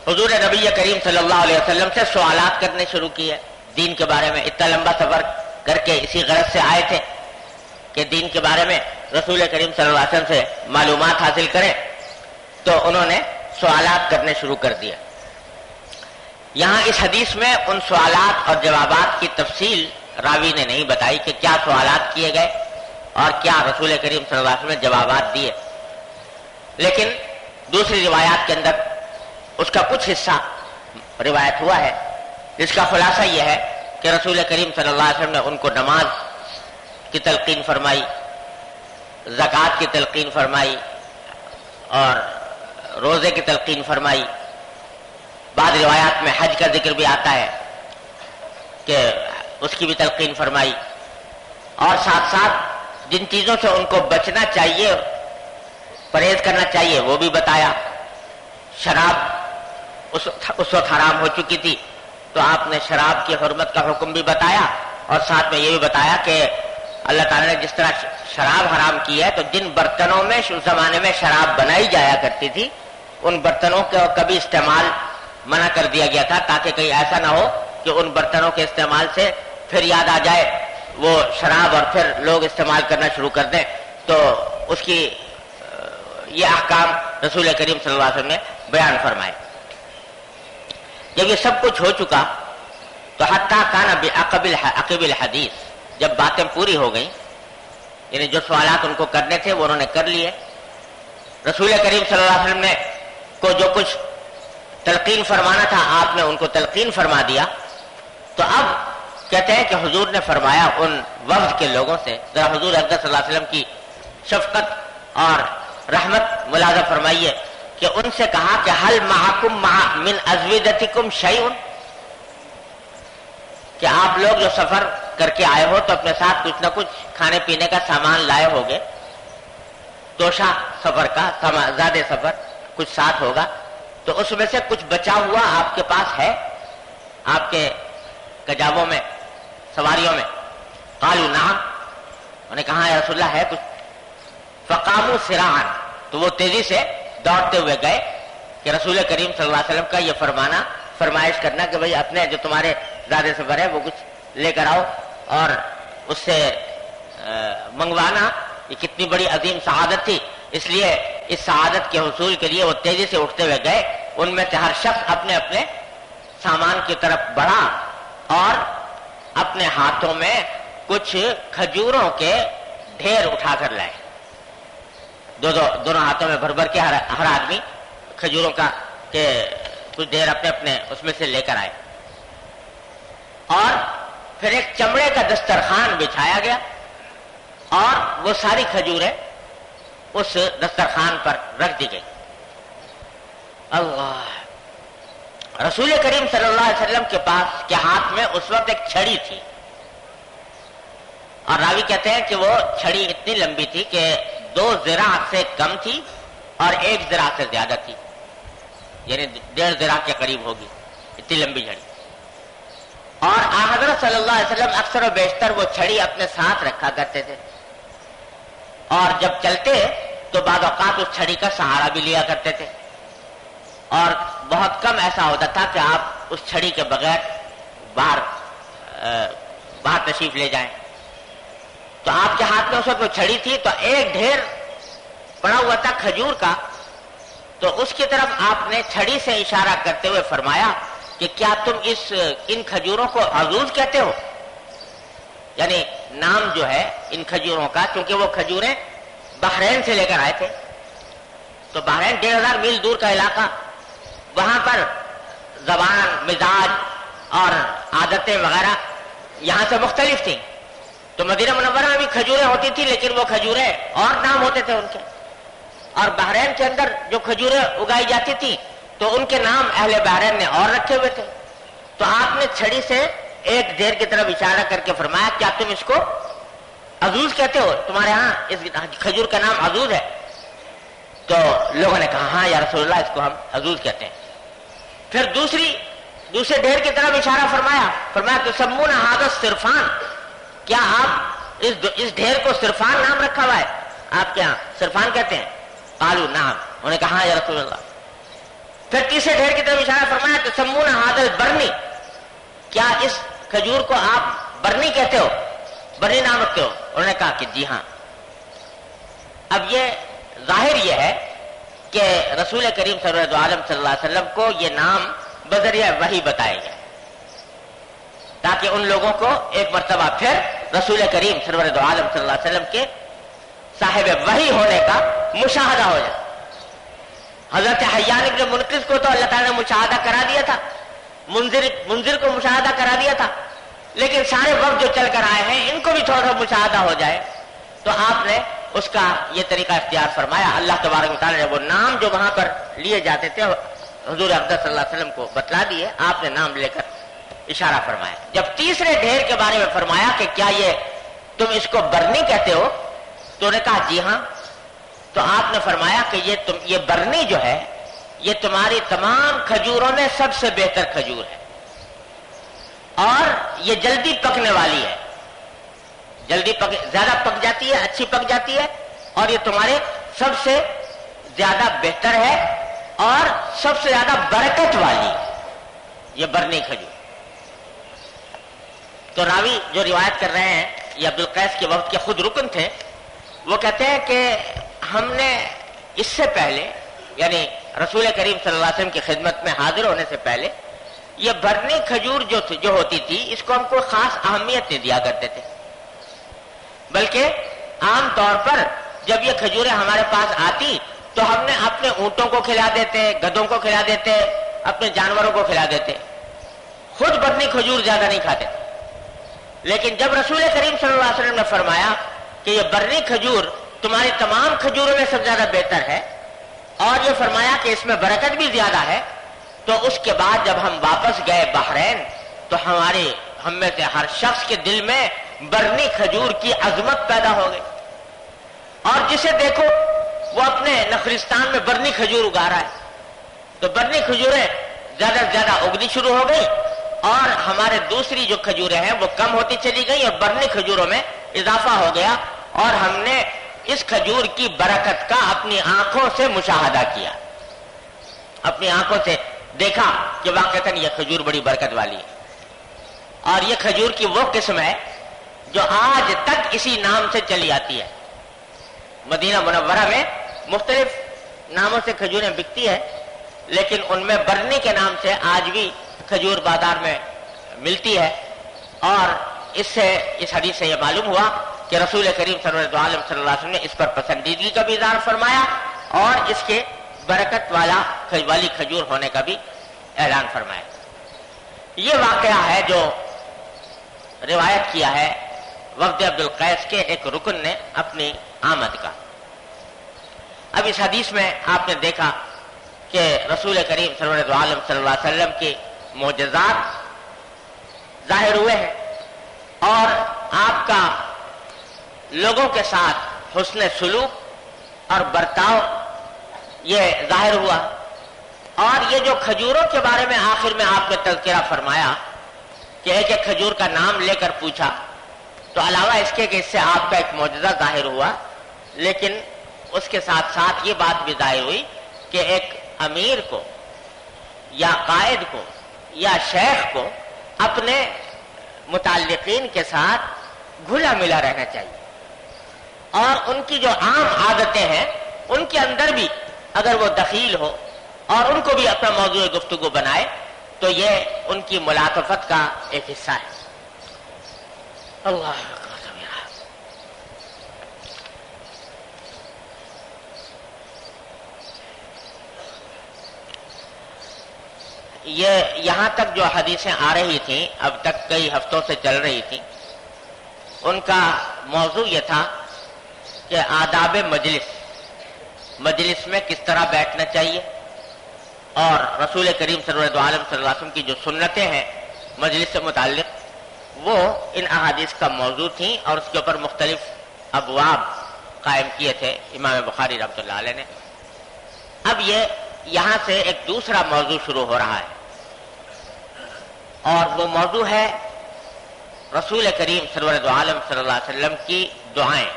حضور نبی کریم صلی اللہ علیہ وسلم سے سوالات کرنے شروع کیے دین کے بارے میں. اتنا لمبا سفر کر کے اسی غرض سے آئے تھے کہ دین کے بارے میں رسول کریم صلی اللہ علیہ وسلم سے معلومات حاصل کریں. تو انہوں نے سوالات کرنے شروع کر دیا. یہاں اس حدیث میں ان سوالات اور جوابات کی تفصیل راوی نے نہیں بتائی کہ کیا سوالات کیے گئے اور کیا رسول کریم صلی اللہ علیہ وسلم نے جوابات دیے، لیکن دوسری روایات کے اندر اس کا کچھ حصہ روایت ہوا ہے جس کا خلاصہ یہ ہے کہ رسول کریم صلی اللہ علیہ وسلم نے ان کو نماز کی تلقین فرمائی، زکوٰۃ کی تلقین فرمائی اور روزے کی تلقین فرمائی. بعض روایات میں حج کا ذکر بھی آتا ہے کہ اس کی بھی تلقین فرمائی، اور ساتھ ساتھ جن چیزوں سے ان کو بچنا چاہیے، پرہیز کرنا چاہیے، وہ بھی بتایا. شراب اس وقت حرام ہو چکی تھی تو آپ نے شراب کی حرمت کا حکم بھی بتایا، اور ساتھ میں یہ بھی بتایا کہ اللہ تعالیٰ نے جس طرح شراب حرام کی ہے تو جن برتنوں میں اس زمانے میں شراب بنائی جایا کرتی تھی ان برتنوں کا کبھی استعمال منع کر دیا گیا تھا، تاکہ کہیں ایسا نہ ہو کہ ان برتنوں کے استعمال سے پھر یاد آ جائے وہ شراب اور پھر لوگ استعمال کرنا شروع کر دیں. تو اس کی یہ احکام رسول کریم صلی اللہ علیہ وسلم نے بیان فرمائے. جب یہ سب کچھ ہو چکا تو حتیٰ کان بعقب الحدیث، جب باتیں پوری ہو گئیں، یعنی جو سوالات ان کو کرنے تھے وہ انہوں نے کر لیے، رسول کریم صلی اللہ علیہ وسلم نے کو جو کچھ تلقین فرمانا تھا آپ نے ان کو تلقین فرما دیا. تو اب کہتے ہیں کہ حضور نے فرمایا ان وفد کے لوگوں سے، ذرا حضور اقدس صلی اللہ علیہ وسلم کی شفقت اور رحمت ملاحظہ فرمائیے کہ ان سے کہا کہ حل معکم من ازودتکم شیء، کہ آپ لوگ جو سفر کر کے آئے ہو تو اپنے ساتھ کچھ نہ کچھ کھانے پینے کا سامان لائے ہوگے، توشہ سفر کا، زیادہ سفر کچھ ساتھ ہوگا، تو اس میں سے کچھ بچا ہوا آپ کے پاس ہے آپ کے کجاووں میں، سواریوں میں؟ قالوا نعم، انہوں نے کہا یا رسول اللہ ہے کچھ. فقاموا سراعا، تو وہ تیزی سے دوڑتے ہوئے گئے کہ رسول کریم صلی اللہ علیہ وسلم کا یہ فرمائش کرنا کہ بھئی اپنے جو تمہارے زیادہ سفر ہے وہ کچھ لے کر آؤ، اور اس سے منگوانا یہ کتنی بڑی عظیم سعادت تھی. اس لیے اس سعادت کے حصول کے لیے وہ تیزی سے اٹھتے ہوئے گئے. ان میں سے ہر شخص اپنے اپنے سامان کی طرف بڑھا اور اپنے ہاتھوں میں کچھ کھجوروں کے ڈھیر اٹھا کر لائے. دونوں ہاتھوں میں بھر بھر کے ہر آدمی کھجوروں کا کہ کچھ ڈھیر اپنے اپنے اس میں سے لے کر آئے، اور پھر ایک چمڑے کا دسترخوان بچھایا گیا اور وہ ساری کھجوریں اس دسترخوان پر رکھ دی گئی. اللہ، رسول کریم صلی اللہ علیہ وسلم کے پاس کے ہاتھ میں اس وقت ایک چھڑی تھی، اور راوی کہتے ہیں کہ وہ چھڑی اتنی لمبی تھی کہ 2 ذراع سے کم تھی اور 1 ذراع سے زیادہ تھی، یعنی 1.5 ذراع کے قریب ہوگی، اتنی لمبی چھڑی. اور حضرت صلی اللہ علیہ وسلم اکثر و بیشتر وہ چھڑی اپنے ساتھ رکھا کرتے تھے، اور جب چلتے تو بعض اوقات اس چھڑی کا سہارا بھی لیا کرتے تھے، اور بہت کم ایسا ہوتا تھا کہ آپ اس چھڑی کے بغیر باہر تشریف لے جائیں. تو آپ کے ہاتھ میں اس وقت وہ چھڑی تھی تو ایک ڈھیر پڑا ہوا تھا کھجور کا، تو اس کی طرف آپ نے چھڑی سے اشارہ کرتے ہوئے فرمایا کہ کیا تم ان کھجوروں کو عضوز کہتے ہو؟ یعنی نام جو ہے ان کھجوروں کا، کیونکہ وہ کھجوریں بحرین سے لے کر آئے تھے، تو بحرین 1,500 میل دور کا علاقہ، وہاں پر زبان، مزاج اور عادتیں وغیرہ یہاں سے مختلف تھیں. تو مدینہ منورہ میں بھی کھجوریں ہوتی تھی، لیکن وہ کھجوریں اور نام ہوتے تھے ان کے، اور بحرین کے اندر جو کھجوریں اگائی جاتی تھی تو ان کے نام اہل بحرین نے اور رکھے ہوئے تھے. تو آپ نے چھڑی سے ایک ڈھیر کی طرف اشارہ کر کے فرمایا کیا تم اس کو عضوز کہتے ہو؟ تمہارے ہاں اس کھجور کا نام عضوز ہے؟ تو لوگوں نے کہا ہاں یا رسول اللہ، اس کو ہم عضوز کہتے ہیں. پھر دوسرے ڈھیر کی طرف اشارہ فرمایا تسمون ھذا الصرفان، کیا آپ اس ڈھیر کو صرفان نام رکھا ہوا ہے؟ آپ کے ہاں صرفان کہتے ہیں؟ قالوا نعم، انہوں نے کہا ہاں یا رسول اللہ. پھر تیسرے ڈھیر کی طرف اشارہ فرمایا کہ سمون ہادل برنی، کیا اس کھجور کو آپ برنی کہتے ہو، برنی نام رکھتے ہو؟ انہوں نے کہا کہ جی ہاں۔ اب یہ ظاہر یہ ہے کہ رسول کریم صلی اللہ علیہ وسلم کو یہ نام بذریعہ وحی بتائے گئے تاکہ ان لوگوں کو ایک مرتبہ پھر رسول کریم صلی اللہ علیہ وسلم کے صاحب وحی ہونے کا مشاہدہ ہو جائے۔ حضرت حیان ابن منقذ کو تو اللہ تعالیٰ نے مشاہدہ کرا دیا تھا، منذر کو مشاہدہ کرا دیا تھا، لیکن سارے وقت جو چل کر آئے ہیں ان کو بھی تھوڑا سا مشاہدہ ہو جائے، تو آپ نے اس کا یہ طریقہ اختیار فرمایا۔ اللہ تبارک و تعالیٰ نے وہ نام جو وہاں پر لیے جاتے تھے حضور اقدس صلی اللہ علیہ وسلم کو بتلا دیے، آپ نے نام لے کر اشارہ فرمایا۔ جب تیسرے ڈھیر کے بارے میں فرمایا کہ کیا یہ تم اس کو برنی کہتے ہو، تو انہوں نے کہا جی ہاں۔ تو آپ نے فرمایا کہ یہ برنی جو ہے یہ تمہاری تمام کھجوروں میں سب سے بہتر کھجور ہے، اور یہ جلدی پکنے والی ہے، زیادہ پک جاتی ہے، اچھی پک جاتی ہے، اور یہ تمہارے سب سے زیادہ بہتر ہے اور سب سے زیادہ برکت والی ہے یہ برنی کھجور۔ تو راوی جو روایت کر رہے ہیں یہ عبدالقیس کے وقت کے خود رکن تھے، وہ کہتے ہیں کہ ہم نے اس سے پہلے، یعنی رسول کریم صلی اللہ علیہ وسلم کی خدمت میں حاضر ہونے سے پہلے، یہ برنی کھجور جو ہوتی تھی اس کو ہم کو خاص اہمیت نہیں دیا کرتے تھے، بلکہ عام طور پر جب یہ کھجوریں ہمارے پاس آتی تو ہم نے اپنے اونٹوں کو کھلا دیتے، گدھوں کو کھلا دیتے، اپنے جانوروں کو کھلا دیتے، خود برنی کھجور زیادہ نہیں کھاتے تھے۔ لیکن جب رسول کریم صلی اللہ علیہ وسلم نے فرمایا کہ یہ برنی کھجور تمہاری تمام کھجوروں میں سب سے زیادہ بہتر ہے، اور یہ فرمایا کہ اس میں برکت بھی زیادہ ہے، تو اس کے بعد جب ہم واپس گئے بحرین تو ہم میں سے ہر شخص کے دل میں برنی کھجور کی عظمت پیدا ہو گئی، اور جسے دیکھو وہ اپنے نخرستان میں برنی کھجور اگا رہا ہے، تو برنی کھجوریں زیادہ سے زیادہ اگنی شروع ہو گئی، اور ہمارے دوسری جو کھجوریں ہیں وہ کم ہوتی چلی گئی اور برنی کھجوروں میں اضافہ ہو گیا، اور ہم نے اس کھجور کی برکت کا اپنی آنکھوں سے مشاہدہ کیا، اپنی آنکھوں سے دیکھا کہ واقعتاً یہ کھجور بڑی برکت والی ہے۔ اور یہ کھجور کی وہ قسم ہے جو آج تک اسی نام سے چلی آتی ہے۔ مدینہ منورہ میں مختلف ناموں سے کھجوریں بکتی ہے، لیکن ان میں برنی کے نام سے آج بھی کھجور بازار میں ملتی ہے، اور اس حدیث سے یہ معلوم ہوا کہ رسول کریم صلی اللہ علیہ وسلم نے اس پر پسندیدگی کا بھی اظہار فرمایا، اور اس کے برکت والی کھجور ہونے کا بھی اعلان فرمایا۔ یہ واقعہ ہے جو روایت کیا ہے وفد عبدالقیس کے ایک رکن نے اپنی آمد کا۔ اب اس حدیث میں آپ نے دیکھا کہ رسول کریم صلی اللہ علیہ وسلم کے معجزات ظاہر ہوئے ہیں، اور آپ کا لوگوں کے ساتھ حسن سلوک اور برتاؤ یہ ظاہر ہوا، اور یہ جو کھجوروں کے بارے میں آخر میں آپ نے تذکرہ فرمایا کہ ایک ایک کھجور کا نام لے کر پوچھا، تو علاوہ اس کے کہ اس سے آپ کا ایک معجزہ ظاہر ہوا، لیکن اس کے ساتھ ساتھ یہ بات بھی ظاہر ہوئی کہ ایک امیر کو یا قائد کو یا شیخ کو اپنے متعلقین کے ساتھ گھلا ملا رہنا چاہیے، اور ان کی جو عام عادتیں ہیں ان کے اندر بھی اگر وہ دخیل ہو اور ان کو بھی اپنا موضوع گفتگو بنائے تو یہ ان کی ملاطفت کا ایک حصہ ہے۔ اللہ یہ یہاں تک جو حدیثیں آ رہی تھیں، اب تک کئی ہفتوں سے چل رہی تھیں، ان کا موضوع یہ تھا کہ آداب مجلس میں کس طرح بیٹھنا چاہیے، اور رسول کریم صلی اللہ علیہ وسلم کی جو سنتیں ہیں مجلس سے متعلق وہ ان احادیث کا موضوع تھیں، اور اس کے اوپر مختلف ابواب قائم کیے تھے امام بخاری رحمۃ اللہ علیہ نے۔ اب یہاں سے ایک دوسرا موضوع شروع ہو رہا ہے، اور وہ موضوع ہے رسول کریم صلی اللہ علیہ وسلم کی دعائیں۔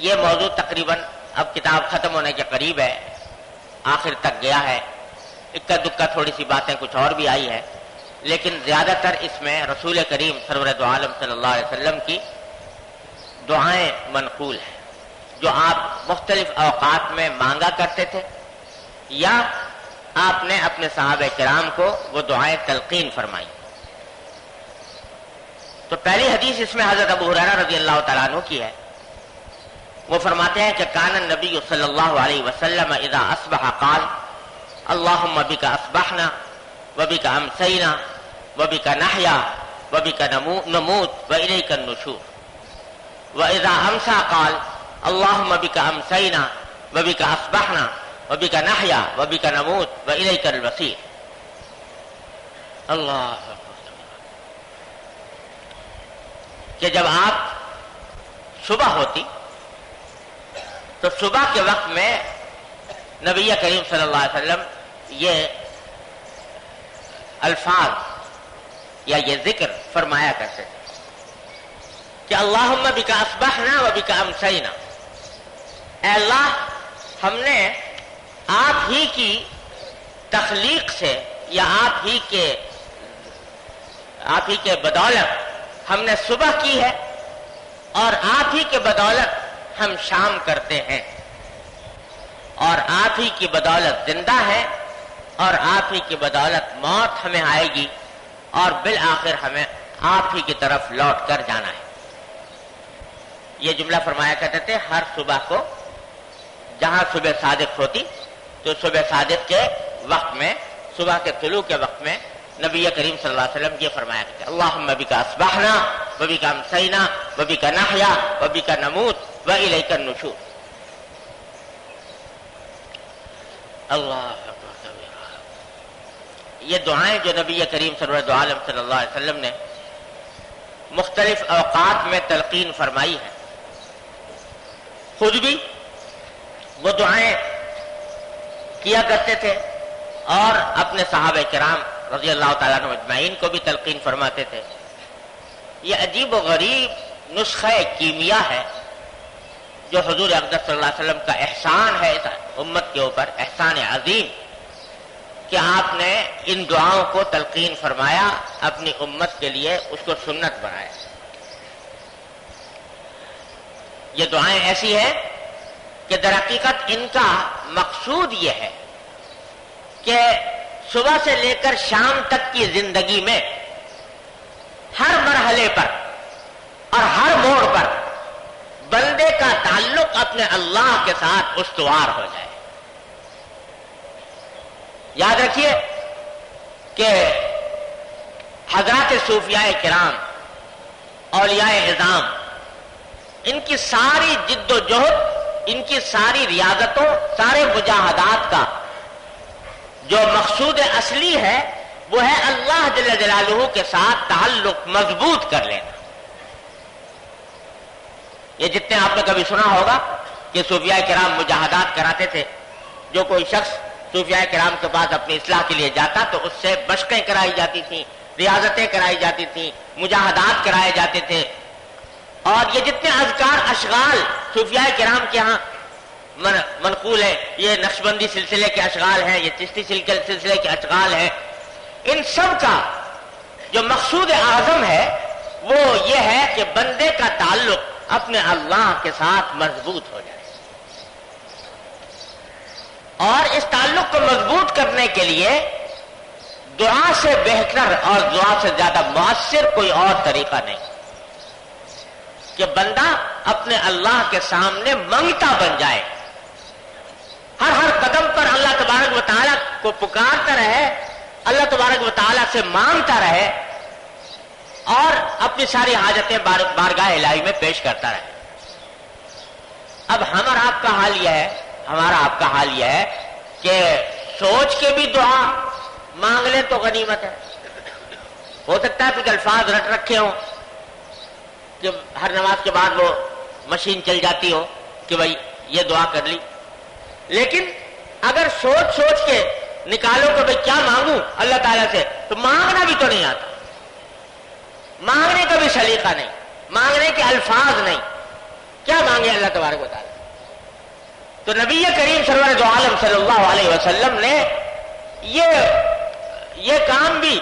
یہ موضوع تقریباً اب کتاب ختم ہونے کے قریب ہے، آخر تک گیا ہے، اکا دکا تھوڑی سی باتیں کچھ اور بھی آئی ہے، لیکن زیادہ تر اس میں رسول کریم سرور دو عالم صلی اللہ علیہ وسلم کی دعائیں منقول ہیں جو آپ مختلف اوقات میں مانگا کرتے تھے یا آپ نے اپنے صحابہ کرام کو وہ دعائیں تلقین فرمائی۔ تو پہلی حدیث اس میں حضرت ابو ہریرہ رضی اللہ تعالیٰ عنہ کی ہے۔ وہ فرماتے ہیں کہ کان النبی صلی اللہ علیہ وسلم اذا اصبح قال اللهم بك اصبحنا وبك امسينا وبك نحيا وبك نموت واليك النشور، واذا امسى قال اللهم بك امسينا وبك اصبحنا وبك نحيا وبك نموت واليك المصير۔ اللہ کہ جب آپ صبح ہوتی تو صبح کے وقت میں نبی کریم صلی اللہ علیہ وسلم یہ الفاظ یا یہ ذکر فرمایا کرتے تھے کہ اللہم بک اصبحنا و بک امسینا، اے اللہ ہم نے آپ ہی کی تخلیق سے یا آپ ہی کے بدولت ہم نے صبح کی ہے اور آپ ہی کے بدولت ہم شام کرتے ہیں، اور آپ ہی کی بدولت زندہ ہے اور آپ ہی کی بدولت موت ہمیں آئے گی اور بالآخر ہمیں آپ ہی کی طرف لوٹ کر جانا ہے۔ یہ جملہ فرمایا کرتے تھے ہر صبح کو، جہاں صبح صادق ہوتی تو صبح صادق کے وقت میں، صبح کے طلوع کے وقت میں نبی کریم صلی اللہ علیہ وسلم یہ فرمایا کرتے ہیں اللہم بک اصبحنا وبک امسینا وبک نحیا وبک نموت والیک النشور۔ اللہ یہ دعائیں جو نبی کریم سرور دو عالم صلی اللہ علیہ وسلم نے مختلف اوقات میں تلقین فرمائی ہے، خود بھی وہ دعائیں کیا کرتے تھے اور اپنے صحابہ کرام رضی اللہ تعالیٰ عنہ اجمعین کو بھی تلقین فرماتے تھے۔ یہ عجیب و غریب نسخہ کیمیا ہے جو حضور اقدس صلی اللہ علیہ وسلم کا احسان ہے اس امت کے اوپر، احسان عظیم، کہ آپ نے ان دعاؤں کو تلقین فرمایا، اپنی امت کے لیے اس کو سنت بنایا۔ یہ دعائیں ایسی ہیں کہ در حقیقت ان کا مقصود یہ ہے کہ صبح سے لے کر شام تک کی زندگی میں ہر مرحلے پر اور ہر موڑ پر بندے کا تعلق اپنے اللہ کے ساتھ استوار ہو جائے۔ یاد رکھیے کہ حضرات صوفیاء کرام، اولیاء اعظام، ان کی ساری جد و جہد، ان کی ساری ریاضتوں، سارے مجاہدات کا جو مقصود اصلی ہے وہ ہے اللہ جل جلالہ کے ساتھ تعلق مضبوط کر لینا۔ یہ جتنے آپ نے کبھی سنا ہوگا کہ صوفیاء کرام مجاہدات کراتے تھے، جو کوئی شخص صوفیاء کرام کے پاس اپنی اصلاح کے لیے جاتا تو اس سے مشقیں کرائی جاتی تھیں، ریاضتیں کرائی جاتی تھیں، مجاہدات کرائے جاتے تھے، اور یہ جتنے اذکار اشغال صوفیاء کرام کے ہاں منقول ہیں، یہ نقشبندی سلسلے کے اشغال ہیں، یہ چشتی سلسلے کے اشغال ہیں، ان سب کا جو مقصود اعظم ہے وہ یہ ہے کہ بندے کا تعلق اپنے اللہ کے ساتھ مضبوط ہو جائے، اور اس تعلق کو مضبوط کرنے کے لیے دعا سے بہتر اور دعا سے زیادہ مؤثر کوئی اور طریقہ نہیں کہ بندہ اپنے اللہ کے سامنے منگتا بن جائے، ہر قدم پر اللہ تبارک و تعالیٰ کو پکارتا رہے، اللہ تبارک و تعالیٰ سے مانگتا رہے اور اپنی ساری حاجتیں بارگاہ الہی میں پیش کرتا رہے۔ اب ہمارا آپ کا حال یہ ہے کہ سوچ کے بھی دعا مانگ لیں تو غنیمت ہے۔ ہو سکتا ہے کچھ الفاظ رٹ رکھے ہوں کہ ہر نماز کے بعد وہ مشین چل جاتی ہو کہ بھائی یہ دعا کر لی، لیکن اگر سوچ کے نکالو کہ بھائی کیا مانگوں اللہ تعالیٰ سے، تو مانگنا بھی تو نہیں آتا، مانگنے کا بھی سلیقہ نہیں، مانگنے کے الفاظ نہیں، کیا مانگے اللہ تبارک و تعالیٰ۔ تو نبی کریم سرور دو عالم صلی اللہ علیہ وسلم نے یہ کام بھی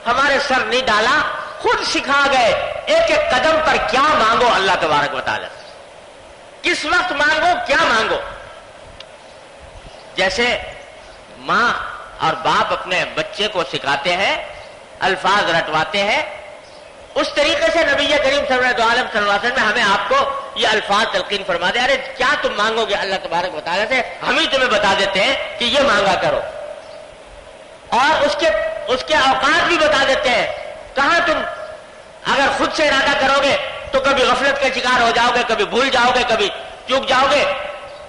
ہمارے سر نہیں ڈالا، خود سکھا گئے ایک ایک قدم پر کیا مانگو اللہ تبارک و تعالی، کس وقت مانگو، کیا مانگو۔ جیسے ماں اور باپ اپنے بچے کو سکھاتے ہیں، الفاظ رٹواتے ہیں، اس طریقے سے نبی کریم صلی اللہ علیہ وسلم ہمیں آپ کو یہ الفاظ تلقین فرما دے، ارے کیا تم مانگو گے اللہ تبارک و تعالیٰ سے، ہم ہی تمہیں بتا دیتے ہیں کہ یہ مانگا کرو، اور اس کے اوقات بھی بتا دیتے ہیں۔ کہاں تم اگر خود سے ارادہ کرو گے تو کبھی غفلت کا شکار ہو جاؤ گے، کبھی بھول جاؤ گے، کبھی چوک جاؤ گے۔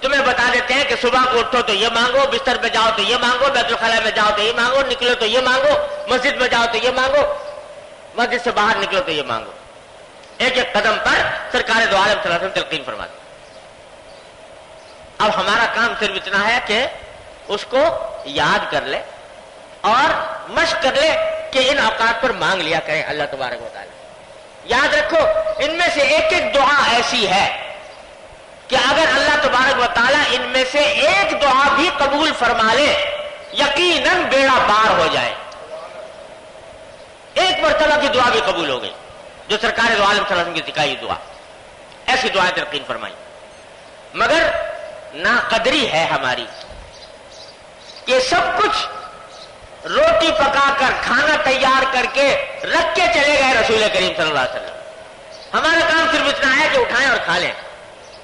تمہیں بتا دیتے ہیں کہ صبح کو اٹھو تو یہ مانگو، بستر پہ جاؤ تو یہ مانگو، بیت الخلاء میں جاؤ تو یہ مانگو، نکلو تو یہ مانگو، مسجد میں جاؤ تو یہ مانگو، مسجد سے باہر نکلو تو یہ مانگو۔ ایک ایک قدم پر سرکار دو عالم صلی اللہ علیہ وسلم تلقین فرماتے۔ اب ہمارا کام صرف اتنا ہے کہ اس کو یاد کر لے اور مشق کر لے کہ ان اوقات پر مانگ لیا کریں اللہ تبارک و تعالی۔ یاد رکھو ان میں سے ایک ایک دعا ایسی ہے کہ اگر اللہ تبارک و تعالی ان میں سے ایک دعا بھی قبول فرما لے یقیناً بیڑا پار ہو جائے۔ ایک مرتبہ کی دعا بھی قبول ہو گئی جو سرکار دو عالم صلی اللہ علیہ وسلم کی سکھائی دعا، ایسی دعائیں تلقین فرمائی۔ مگر ناقدری ہے ہماری کہ سب کچھ روٹی پکا کر کھانا تیار کر کے رکھ کے چلے گئے رسول کریم صلی اللہ علیہ وسلم۔ ہمارا کام صرف اتنا ہے کہ اٹھائیں اور کھا لیں،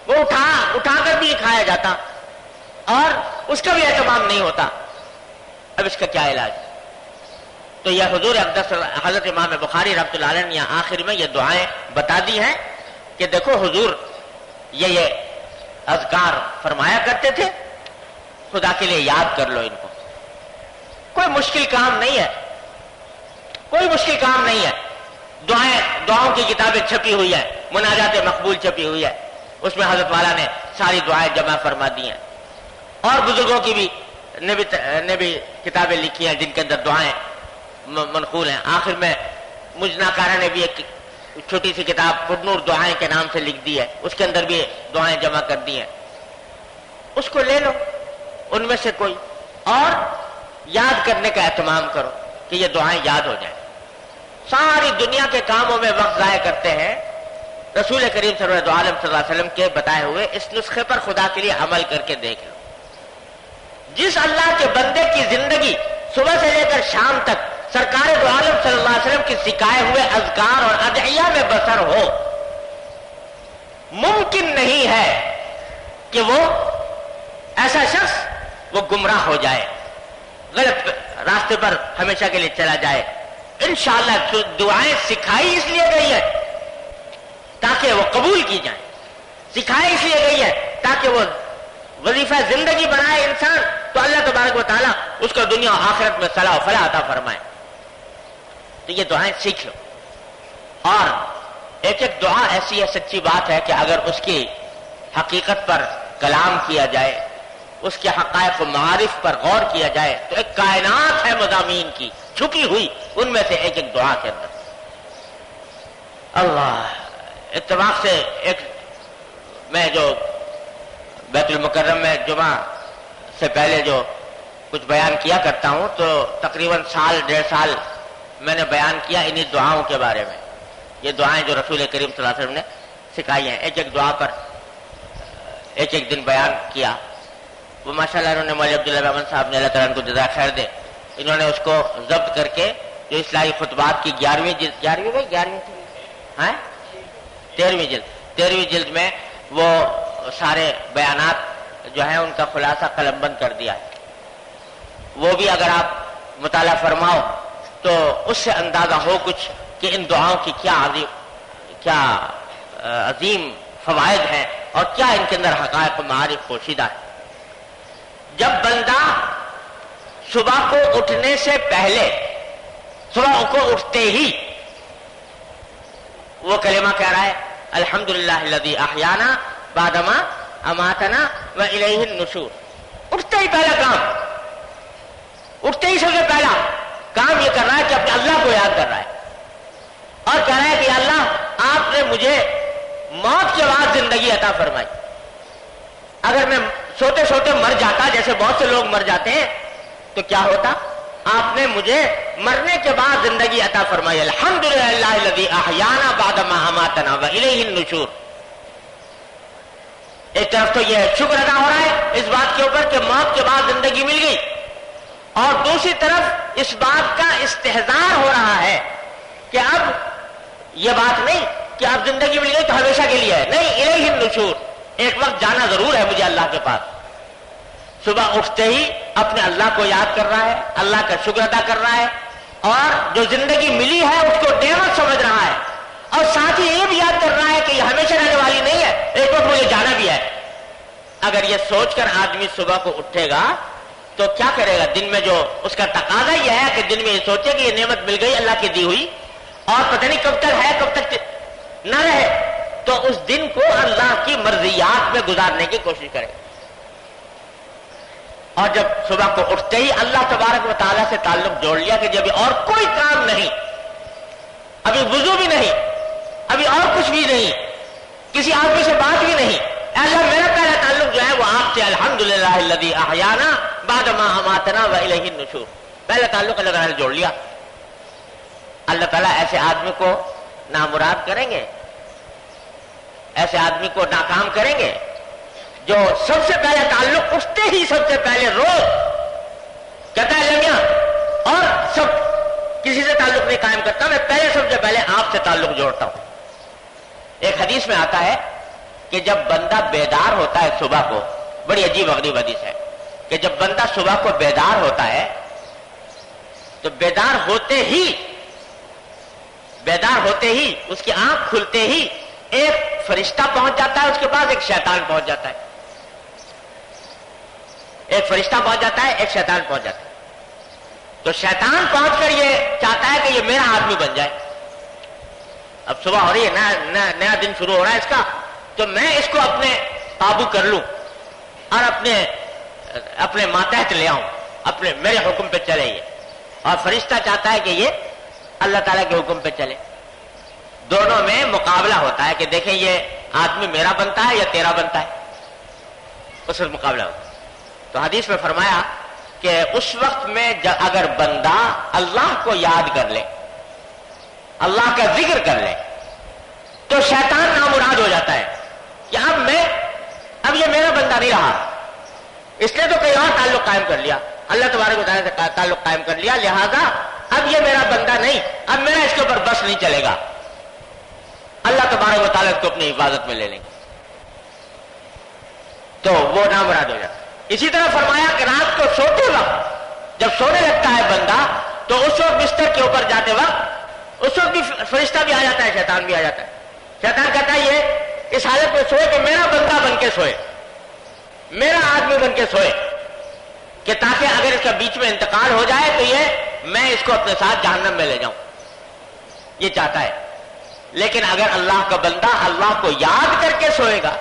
وہ اٹھا کر بھی نہیں کھایا جاتا اور اس کا بھی اہتمام نہیں ہوتا۔ اب اس کا کیا علاج؟ تو یہ حضور اقدس حضرت امام بخاری رحمۃ اللہ علیہ نے یہاں آخر میں یہ دعائیں بتا دی ہیں کہ دیکھو حضور یہ اذکار فرمایا کرتے تھے، خدا کے لیے یاد کر لو ان کو۔ کوئی مشکل کام نہیں ہے، کوئی مشکل کام نہیں ہے۔ دعاؤں کی کتابیں چھپی ہوئی ہے، مناجات مقبول چھپی ہوئی ہے، اس میں حضرت والا نے ساری دعائیں جمع فرما دی ہیں، اور بزرگوں کی بھی نے بھی کتابیں لکھی ہیں جن کے اندر دعائیں منقول ہیں۔ آخر میں مجنا کارا نے بھی ایک چھوٹی سی کتاب پرنور دعائیں کے نام سے لکھ دی ہے، اس کے اندر بھی دعائیں جمع کر دی ہیں، اس کو لے لو ان میں سے کوئی اور یاد کرنے کا اہتمام کرو کہ یہ دعائیں یاد ہو جائیں۔ ساری دنیا کے کاموں میں وقت ضائع کرتے ہیں، رسول کریم صلی اللہ علیہ وسلم کے بتائے ہوئے اس نسخے پر خدا کے لیے عمل کر کے دیکھ لو۔ جس اللہ کے بندے کی زندگی صبح سے لے کر شام تک سرکار دو عالم صلی اللہ علیہ وسلم کی سکھائے ہوئے اذکار اور ادعیہ میں بسر ہو، ممکن نہیں ہے کہ وہ ایسا شخص وہ گمراہ ہو جائے، غلط راستے پر ہمیشہ کے لیے چلا جائے۔ انشاءاللہ دعائیں سکھائی اس لیے گئی ہے تاکہ وہ قبول کی جائیں، سکھائی اس لیے گئی ہے تاکہ وہ وظیفہ زندگی بنائے انسان، تو اللہ تبارک و تعالیٰ اس کو دنیا و آخرت میں صلاح و فلاح عطا فرمائے۔ تو یہ دعائیں سیکھ لو، اور ایک ایک دعا ایسی ہے، سچی بات ہے کہ اگر اس کی حقیقت پر کلام کیا جائے، اس کے حقائق و معارف پر غور کیا جائے تو ایک کائنات ہے مضامین کی چھپی ہوئی، ان میں سے ایک ایک دعا کے اندر۔ اللہ اتفاق سے میں جو بیت المکرم میں جمعہ سے پہلے جو کچھ بیان کیا کرتا ہوں تو تقریباً سال ڈیڑھ سال میں نے بیان کیا انہی دعاؤں کے بارے میں۔ یہ دعائیں جو رسول کریم صلی اللہ علیہ وسلم نے سکھائی ہیں، ایک ایک دعا پر ایک ایک دن بیان کیا۔ وہ ماشاءاللہ انہوں نے مولوی عبداللہ بامن صاحب نے، اللہ تعالیٰ ان کو جزائے خیر دے، انہوں نے اس کو ضبط کر کے جو اصلاحی خطبات کی 13ویں جلد میں وہ سارے بیانات جو ہیں ان کا خلاصہ قلم بند کر دیا ہے۔ وہ بھی اگر آپ مطالعہ فرماؤ تو اس سے اندازہ ہو کچھ کہ ان دعاؤں کی کیا عظیم فوائد ہیں اور کیا ان کے اندر حقائق و معارف پوشیدہ ہے۔ جب بندہ صبح کو اٹھنے سے پہلے، صبح کو اٹھتے ہی وہ کلمہ کہہ رہا ہے الحمدللہ الذی احیانا بعدما اماتنا والیہ النشور، اٹھتے ہی پہلا کام، اٹھتے ہی سب سے پہلا کام یہ کر رہا ہے کہ اپنے اللہ کو یاد کر رہا ہے اور کہہ رہا ہے کہ اللہ آپ نے مجھے موت کے بعد زندگی عطا فرمائی، اگر میں سوتے سوتے مر جاتا جیسے بہت سے لوگ مر جاتے ہیں تو کیا ہوتا؟ آپ نے مجھے مرنے کے بعد زندگی عطا فرمائی. الحمدللہ الذی احیانا بعد ما اماتنا والیہ النشور. ایک طرف تو یہ شکر ادا ہو رہا ہے اس بات کے اوپر کہ موت کے بعد زندگی مل گئی، اور دوسری طرف اس بات کا استحضار ہو رہا ہے کہ اب یہ بات نہیں کہ اب زندگی مل گئی تو ہمیشہ کے لیے ہے، نہیں، الیہ النشور، ایک وقت جانا ضرور ہے مجھے اللہ کے پاس. صبح اٹھتے ہی اپنے اللہ کو یاد کر رہا ہے، اللہ کا شکر ادا کر رہا ہے، اور جو زندگی ملی ہے اس کو نعمت سمجھ رہا ہے، اور ساتھ ہی یہ بھی یاد کر رہا ہے کہ یہ ہمیشہ رہنے والی نہیں ہے، ایک وقت مجھے جانا بھی ہے. اگر یہ سوچ کر آدمی صبح کو اٹھے گا تو کیا کرے گا؟ دن میں جو اس کا تقاضا یہ ہے کہ دن میں یہ سوچے کہ یہ نعمت مل گئی اللہ کی دی ہوئی، اور پتہ نہیں کب تک ہے کب تک نہ رہے، تو اس دن کو اللہ کی مرضیات میں گزارنے کی کوشش کرے. اور جب صبح کو اٹھتے ہی اللہ تبارک و تعالیٰ سے تعلق جوڑ لیا کہ جب اور کوئی کام نہیں، ابھی وضو بھی نہیں، ابھی اور کچھ بھی نہیں، کسی آدمی سے بات بھی نہیں، اللہ میرا پہلا تعلق جو ہے وہ آپ سے، الحمدللہ الذی احیانا بعد ما اماتنا والیہ النشور. پہلا تعلق اللہ تعالیٰ نے جوڑ لیا. اللہ تعالیٰ ایسے آدمی کو نامراد کریں گے، ایسے آدمی کو ناکام کریں گے جو سب سے پہلے تعلق اٹھتے ہی سب سے پہلے روز کہتا ہے لمیا اور سب کسی سے تعلق نہیں قائم کرتا، میں پہلے سب سے پہلے آپ سے تعلق جوڑتا ہوں. ایک حدیث میں آتا ہے کہ جب بندہ بیدار ہوتا ہے صبح کو، بڑی عجیب غریب حدیث ہے کہ جب بندہ صبح کو بیدار ہوتا ہے تو بیدار ہوتے ہی اس کی آنکھ کھلتے ہی ایک فرشتہ پہنچ جاتا ہے اس کے پاس، ایک شیطان پہنچ جاتا ہے. ایک فرشتہ پہنچ جاتا ہے، ایک شیطان پہنچ جاتا ہے. تو شیطان پہنچ کر یہ چاہتا ہے کہ یہ میرا آدمی بن جائے. اب صبح ہو رہی ہے، نیا دن شروع ہو رہا ہے اس کا، تو میں اس کو اپنے قابو کر لوں اور اپنے ماتحت لے آؤں، میرے حکم پہ چلے یہ. اور فرشتہ چاہتا ہے کہ یہ اللہ تعالیٰ کے حکم پہ چلے. دونوں میں مقابلہ ہوتا ہے کہ دیکھیں یہ آدمی میرا بنتا ہے یا تیرا بنتا ہے، اس وقت مقابلہ ہوتا ہے. تو حدیث میں فرمایا کہ اس وقت میں اگر بندہ اللہ کو یاد کر لے، اللہ کا ذکر کر لے، تو شیطان نامراد ہو جاتا ہے کہ اب یہ میرا بندہ نہیں رہا، اس نے تو کئی اور تعلق قائم کر لیا، اللہ تبارک و تعالیٰ سے تعلق قائم کر لیا، لہذا اب یہ میرا بندہ نہیں، اب میرا اس کے اوپر بس نہیں چلے گا. اللہ تبارک و تعالیٰ کو اپنی حفاظت میں لے لیں گے تو وہ نامراد ہو جاتا ہے. اسی طرح فرمایا کہ رات کو سوتے وقت جب سونے لگتا ہے بندہ تو اس وقت بستر کے اوپر جاتے وقت اس وقت بھی فرشتہ بھی آ جاتا ہے، شیطان بھی آ جاتا ہے. شیطان کہتا ہے یہ اس حالت میں سوئے کہ میرا بندہ بن کے سوئے، میرا آدمی بن کے سوئے، کہ تاکہ اگر اس کا بیچ میں انتقال ہو جائے تو میں اس کو اپنے ساتھ جہنم میں لے جاؤں، یہ چاہتا ہے. لیکن اگر اللہ کا بندہ اللہ کو یاد کر کے سوئے گا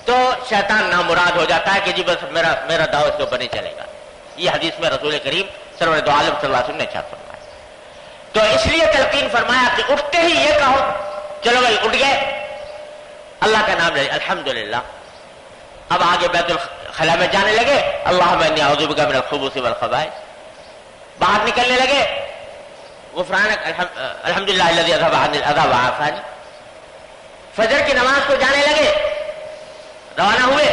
تو شیطان نامراد ہو جاتا ہے کہ جی بس میرا داؤ اس کے اوپر نہیں چلے گا. یہ حدیث میں رسول کریم سرور دو عالم صلی اللہ علیہ وسلم نے ارشاد فرمایا. تو اس لیے تلقین فرمایا کہ اٹھتے ہی یہ کہو، چلو بھائی اٹھ گئے، اللہ کا نام لے الحمدللہ. اب آگے بیت الخلا میں جانے لگے، اللہم انی اعوذ بک من الخبث والخبائث، باہر نکلنے لگے، غفرانک الحمدللہ الذی اذھب عنی الاذی وعافانی. فجر کی نماز کو جانے لگے، روانہ ہوئے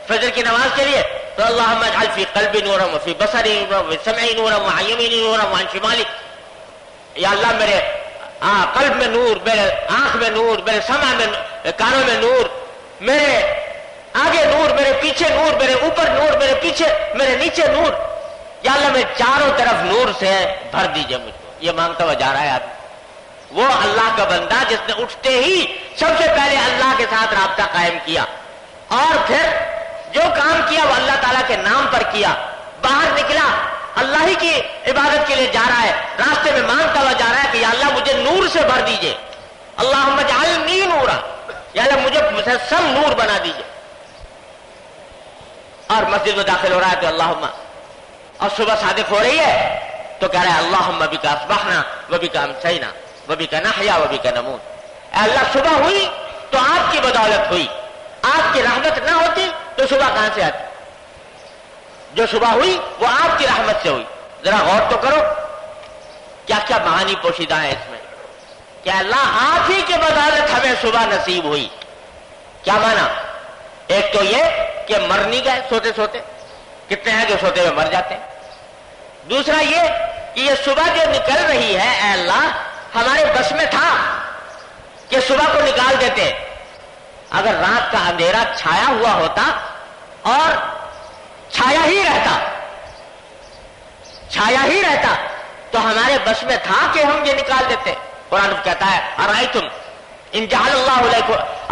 فجر کی نماز کے لیے، تو اللہم اجعل فی قلبی نورا وفی بصری نورا وفی سمعی نورا وعن یمینی نورا وعن شمالی. یا اللہ میرے قلب میں نور، میرے آنکھ میں نور، میرے سمع میں، کانوں میں نور، میرے آگے نور، میرے پیچھے نور، میرے اوپر نور، میرے پیچھے، میرے نیچے نور. یا اللہ میں چاروں طرف نور سے بھر دیجئے مجھ کو. یہ مانگتا ہوا جا رہا ہے آدمی. وہ اللہ کا بندہ جس نے اٹھتے ہی سب سے پہلے اللہ کے ساتھ رابطہ قائم کیا اور پھر جو کام کیا وہ اللہ تعالیٰ کے نام پر کیا. باہر نکلا اللہ ہی کی عبادت کے لیے جا رہا ہے، راستے میں مانگتا ہوا جا رہا ہے کہ یا اللہ مجھے نور سے بھر دیجئے، اللہم اجعلنی نورا، یا اللہ مجھے مسلسل نور بنا دیجئے. اور مسجد میں داخل ہو رہا ہے تو اللہم، اور صبح صادق ہو رہی ہے تو کہہ رہا ہے اللہم بک اصبحنا وبک امسینا وبک نحیا وبک نموت. اے اللہ صبح ہوئی تو آپ کی بدولت ہوئی، آپ کی رحمت نہ ہوتی تو صبح کہاں سے آتی؟ جو صبح ہوئی وہ آپ کی رحمت سے ہوئی. ذرا غور تو کرو کیا کیا معانی پوشیدہ ہے اس میں کہ اللہ آپ ہی کی بدولت ہمیں صبح نصیب ہوئی. کیا مانا؟ ایک تو یہ کہ مر نہیں گئے سوتے سوتے، کتنے ہیں جو سوتے ہوئے مر جاتے ہیں. دوسرا یہ کہ یہ صبح جو نکل رہی ہے اے اللہ ہمارے بس میں تھا کہ صبح کو نکال دیتے. اگر رات کا اندھیرا چھایا ہوا ہوتا اور چھایا ہی رہتا تو ہمارے بس میں تھا کہ ہم یہ نکال دیتے. قرآن کہتا ہے ارائیتم ان جعل اللہ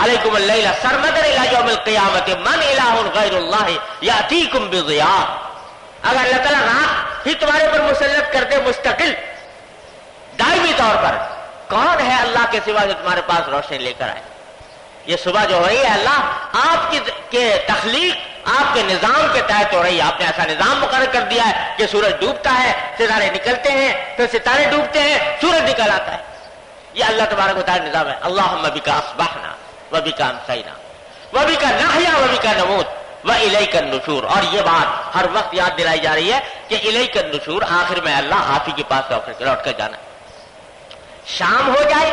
علیکم اللیل سرمدا الی یوم القیامۃ من الہ غیر اللہ یاتیکم بضیاء. اگر اللہ تعالیٰ رات ہی تمہارے پر مسلط کر دے مستقل دائمی طور پر، کون ہے اللہ کے سوا جو تمہارے پاس روشنی لے کر آئے؟ یہ صبح جو ہو رہی ہے اللہ آپ کی تخلیق آپ کے نظام کے تحت ہو رہی ہے. آپ نے ایسا نظام مقرر کر دیا ہے کہ سورج ڈوبتا ہے، ستارے نکلتے ہیں، پھر ستارے ڈوبتے ہیں، سورج نکل آتا ہے. یہ اللہ تبارک و تعالی نظام ہے. اللہم بک اصبحنا وبک امسینا وبک نحیا وبک نموت والیک النشور. اور یہ بات ہر وقت یاد دلائی جا رہی ہے کہ الیک النشور، آخر میں اللہ آپ ہی کے پاس لوٹ کر جانا. شام ہو جائے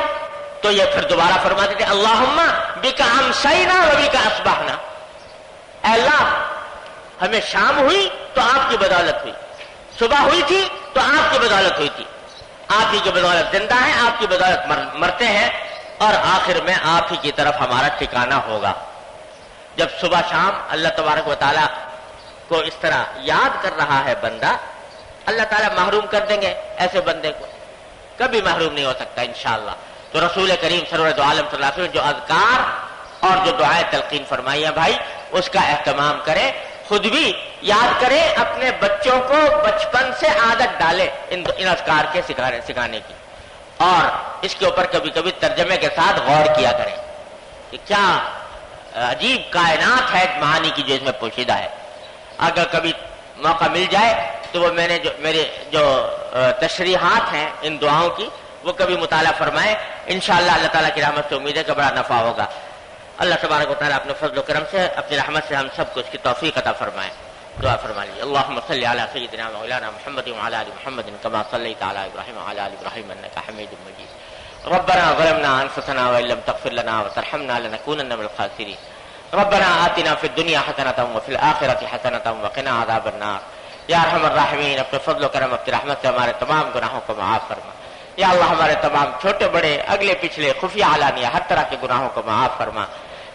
تو یہ پھر دوبارہ فرماتے تھے اللہم بک امسینا وبک اصبحنا. اے اللہ ہمیں شام ہوئی تو آپ کی بدولت ہوئی، صبح ہوئی تھی تو آپ کی بدولت ہوئی تھی. آپ ہی کی بدولت زندہ ہے، آپ کی بدولت مرتے ہیں، اور آخر میں آپ ہی کی طرف ہمارا ٹھکانہ ہوگا. جب صبح شام اللہ تبارک و تعالیٰ کو اس طرح یاد کر رہا ہے بندہ، اللہ تعالیٰ محروم کر دیں گے ایسے بندے کو؟ کبھی محروم نہیں ہو سکتا انشاءاللہ. تو رسول کریم سرورت عالم صلی اللہ علیہ وسلم جو اذکار اور جو دعائیں تلقین فرمائی ہیں بھائی، اس کا اہتمام کریں، خود بھی یاد کریں، اپنے بچوں کو بچپن سے عادت ڈالے ان اذکار کے سکھانے کی، اور اس کے اوپر کبھی کبھی ترجمے کے ساتھ غور کیا کریں کہ کیا عجیب کائنات ہے معانی کی جو اس میں پوشیدہ ہے. اگر کبھی موقع مل جائے تو وہ میرے جو تشریحات ہیں ان دعاؤں کی وہ کبھی مطالعہ فرمائیں. انشاءاللہ اللہ تعالیٰ کی رحمت سے امید ہے کہ بڑا نفع ہوگا. اللہ تبارک و تعالیٰ اپنے فضل و کرم سے اپنی رحمت سے ہم سب کو اس کی توفیق عطا فرمائے. دعا فرما لیجیے. اللہم صلی علی سیدنا مولانا محمد وعلی آل محمد کما صلیت علی ابراہیم وعلی آل ابراہیم انک حمید مجید. ربنا ظلمنا انفسنا وان لم تغفر لنا وترحمنا لنكونن من الخاسرین. ربنا آتنا فی الدنیا حسنۃ وفی الآخرۃ حسنۃ وقنا عذاب النار. یا ارحم الراحمین اپنے فضل و کرم اپنی رحمت سے ہمارے تمام گناہوں کو معاف فرما. یا اللہ ہمارے تمام چھوٹے بڑے اگلے پچھلے خفیہ علانیہ ہر طرح کے گناہوں کو معاف فرما.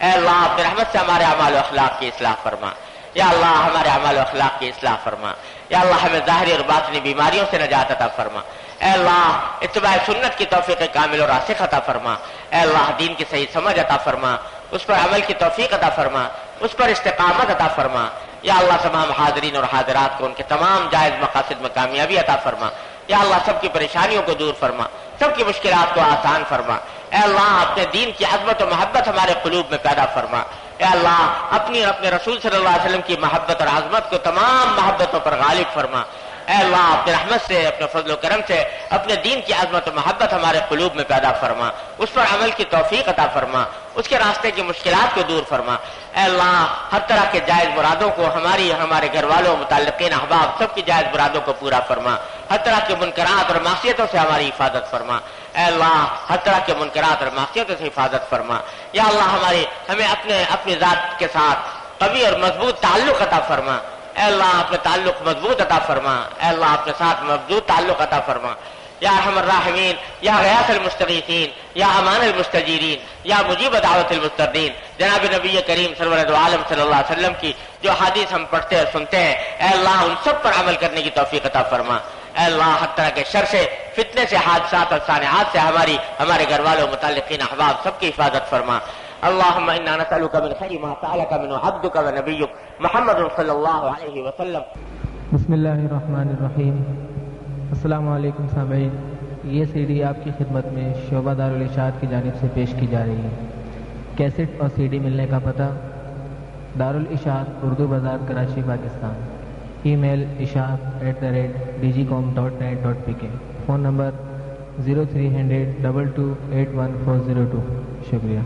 اے اللہ اپنی رحمت سے ہمارے اعمال و اخلاق کی اصلاح فرما. یا اللہ ہمارے اعمال و اخلاق کی اصلاح فرما. یا اللہ ہمیں ظاہری اور باطنی بیماریوں سے نجات عطا فرما. اے اللہ اتباع سنت کی توفیق کامل و راسخ عطا فرما. اے اللہ دین کی صحیح سمجھ عطا فرما، اس پر عمل کی توفیق عطا فرما، اس پر استقامت عطا فرما. یا اللہ تمام حاضرین اور حاضرات کو ان کے تمام جائز مقاصد میں کامیابی عطا فرما. یا اللہ سب کی پریشانیوں کو دور فرما، سب کی مشکلات کو آسان فرما. اے اللہ اپنے دین کی عظمت و محبت ہمارے قلوب میں پیدا فرما. اے اللہ اپنی اور اپنے رسول صلی اللہ علیہ وسلم کی محبت اور عظمت کو تمام محبتوں پر غالب فرما. اے اللہ اپنے رحمت سے اپنے فضل و کرم سے اپنے دین کی عظمت و محبت ہمارے قلوب میں پیدا فرما، اس پر عمل کی توفیق عطا فرما، اس کے راستے کی مشکلات کو دور فرما. اے اللہ ہر طرح کے جائز مرادوں کو ہمارے گھر والوں متعلقین احباب سب کی جائز مرادوں کو پورا فرما. ہر طرح کے منکرات اور معصیتوں سے ہماری حفاظت فرما. اے اللہ ہر طرح کے منکرات اور معصیتوں سے حفاظت فرما. یا اللہ ہمیں اپنی ذات کے ساتھ قوی اور مضبوط تعلق عطا فرما. اے اللہ اپنے تعلق مضبوط عطا فرما. اے اللہ اپنے ساتھ مضبوط تعلق عطا فرما. یا ارحم الراحمین، یا غیاث المستغیثین، یا امان المستجیرین، یا مجیب دعوت المضطرین. جناب نبی کریم سرورت عالم صلی اللہ علیہ وسلم کی جو حدیث ہم پڑھتے اور سنتے ہیں، اے اللہ ان سب پر عمل کرنے کی توفیق عطا فرما. اے اللہ ہر طرح کے شر سے، فتنے سے، حادثات اور صانعات سے ہمارے گھر والوں متعلقین احباب سب کی حفاظت فرما. اللهم انا نسألك من خير ما سألك منه عبدك ونبيك محمد صلی اللہ علیہ وسلم. بسم اللہ الرحمن الرحیم. السلام علیکم سامعین، یہ سی ڈی آپ کی خدمت میں شعبہ دارالاشاعت کی جانب سے پیش کی جا رہی ہے. کیسٹ اور سی ڈی ملنے کا پتہ: دارالاشاعت، اردو بازار، کراچی، پاکستان. ای میل ishaat@dgcom.net.pk. Phone number 0300 22 81402. شکریہ.